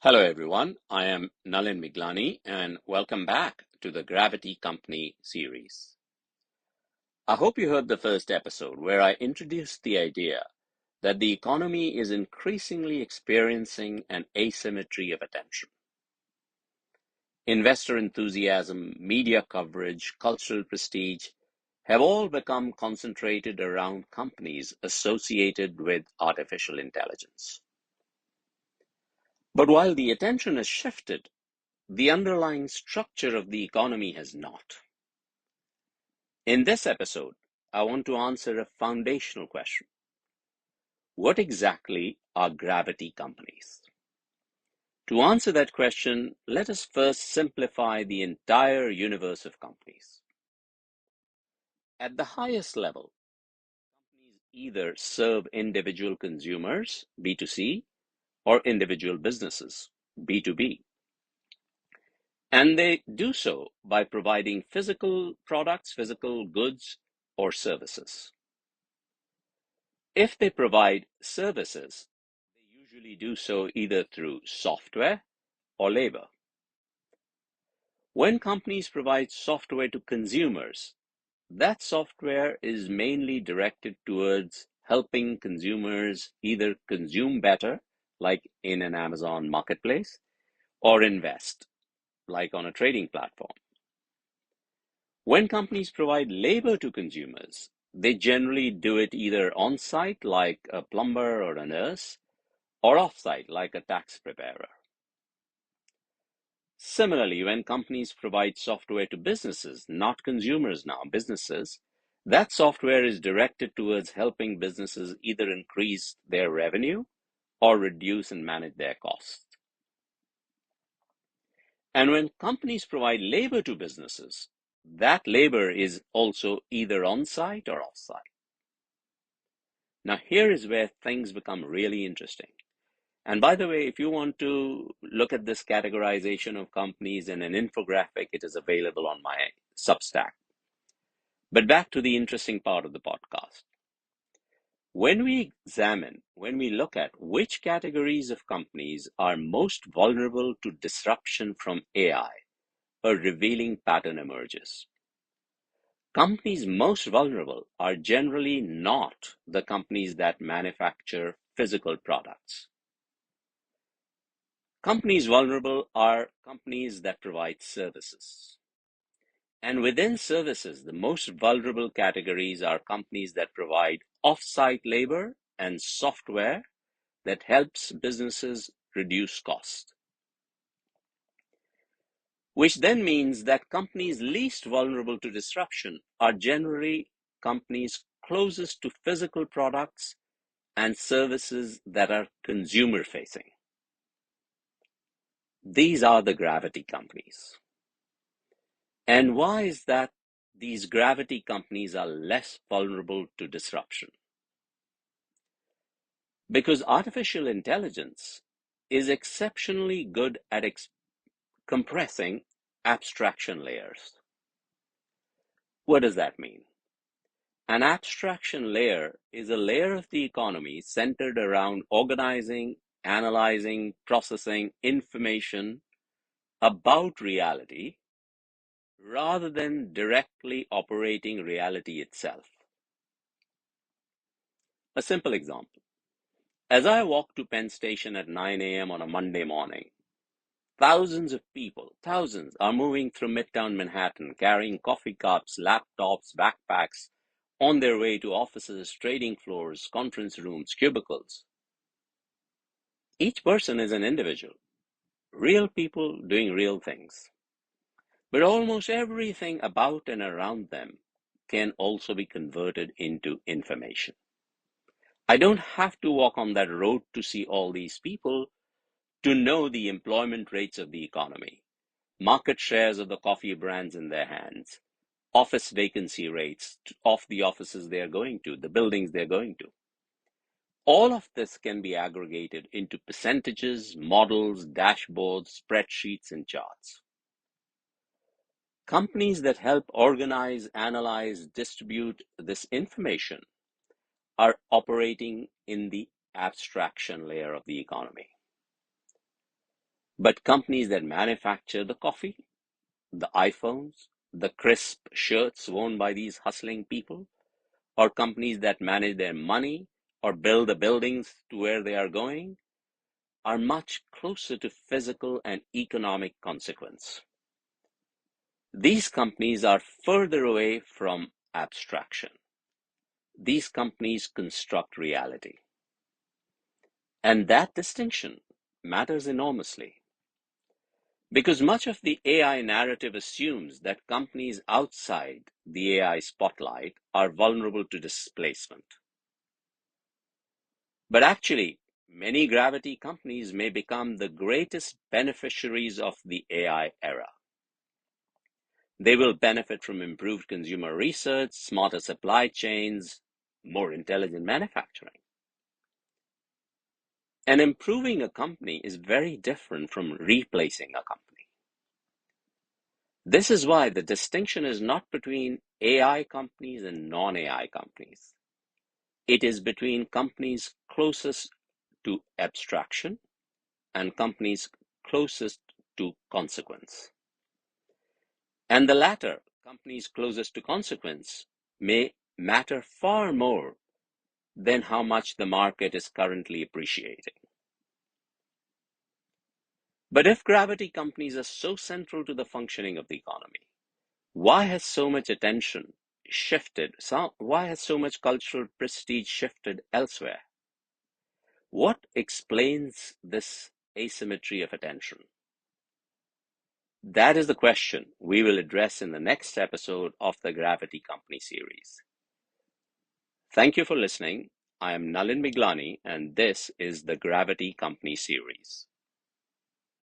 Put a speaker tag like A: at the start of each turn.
A: Hello, everyone. I am Nalin Miglani, and welcome back to the Gravity Company series. I hope you heard the first episode where I introduced the idea that the economy is increasingly experiencing an asymmetry of attention. Investor enthusiasm, media coverage, cultural prestige have all become concentrated around companies associated with artificial intelligence. But while the attention has shifted, the underlying structure of the economy has not. In this episode, I want to answer a foundational question. What exactly are gravity companies? To answer that question, let us first simplify the entire universe of companies. At the highest level, companies either serve individual consumers, B2C, or individual businesses, B2B. And they do so by providing physical products, physical goods, or services. If they provide services, they usually do so either through software or labor. When companies provide software to consumers, that software is mainly directed towards helping consumers either consume better, like in an Amazon marketplace, or invest, like on a trading platform. When companies provide labor to consumers, they generally do it either on-site, like a plumber or a nurse, or off-site, like a tax preparer. Similarly, when companies provide software to businesses, not consumers now, businesses, that software is directed towards helping businesses either increase their revenue or reduce and manage their costs. And when companies provide labor to businesses, that labor is also either on-site or off-site. Now, here is where things become really interesting. And by the way, if you want to look at this categorization of companies in an infographic, it is available on my Substack. But back to the interesting part of the podcast. When we look at which categories of companies are most vulnerable to disruption from AI, a revealing pattern emerges. Companies most vulnerable are generally not the companies that manufacture physical products. Companies vulnerable are companies that provide services. And within services, the most vulnerable categories are companies that provide off-site labor and software that helps businesses reduce cost. Which then means that companies least vulnerable to disruption are generally companies closest to physical products and services that are consumer-facing. These are the gravity companies. And why is that these gravity companies are less vulnerable to disruption? Because artificial intelligence is exceptionally good at compressing abstraction layers. What does that mean? An abstraction layer is a layer of the economy centered around organizing, analyzing, processing information about reality rather than directly operating reality itself. A simple example. As I walk to Penn Station at 9 a.m. on a Monday morning, thousands of people, thousands, are moving through Midtown Manhattan carrying coffee cups, laptops, backpacks on their way to offices, trading floors, conference rooms, cubicles. Each person is an individual, real people doing real things. But almost everything about and around them can also be converted into information. I don't have to walk on that road to see all these people to know the employment rates of the economy, market shares of the coffee brands in their hands, office vacancy rates of the offices they're going to, the buildings they're going to. All of this can be aggregated into percentages, models, dashboards, spreadsheets, and charts. Companies that help organize, analyze, distribute this information are operating in the abstraction layer of the economy. But companies that manufacture the coffee, the iPhones, the crisp shirts worn by these hustling people, or companies that manage their money or build the buildings to where they are going, are much closer to physical and economic consequence. These companies are further away from abstraction. These companies construct reality. And that distinction matters enormously because much of the AI narrative assumes that companies outside the AI spotlight are vulnerable to displacement. But actually, many gravity companies may become the greatest beneficiaries of the AI era. They will benefit from improved consumer research, smarter supply chains, more intelligent manufacturing. And improving a company is very different from replacing a company. This is why the distinction is not between AI companies and non-AI companies. It is between companies closest to abstraction and companies closest to consequence. And the latter, companies closest to consequence, may matter far more than how much the market is currently appreciating. But if gravity companies are so central to the functioning of the economy, why has so much attention shifted? Why has so much cultural prestige shifted elsewhere? What explains this asymmetry of attention? That is the question we will address in the next episode of the Gravity Company series. Thank you for listening. I am Nalin Miglani, and this is the Gravity Company series.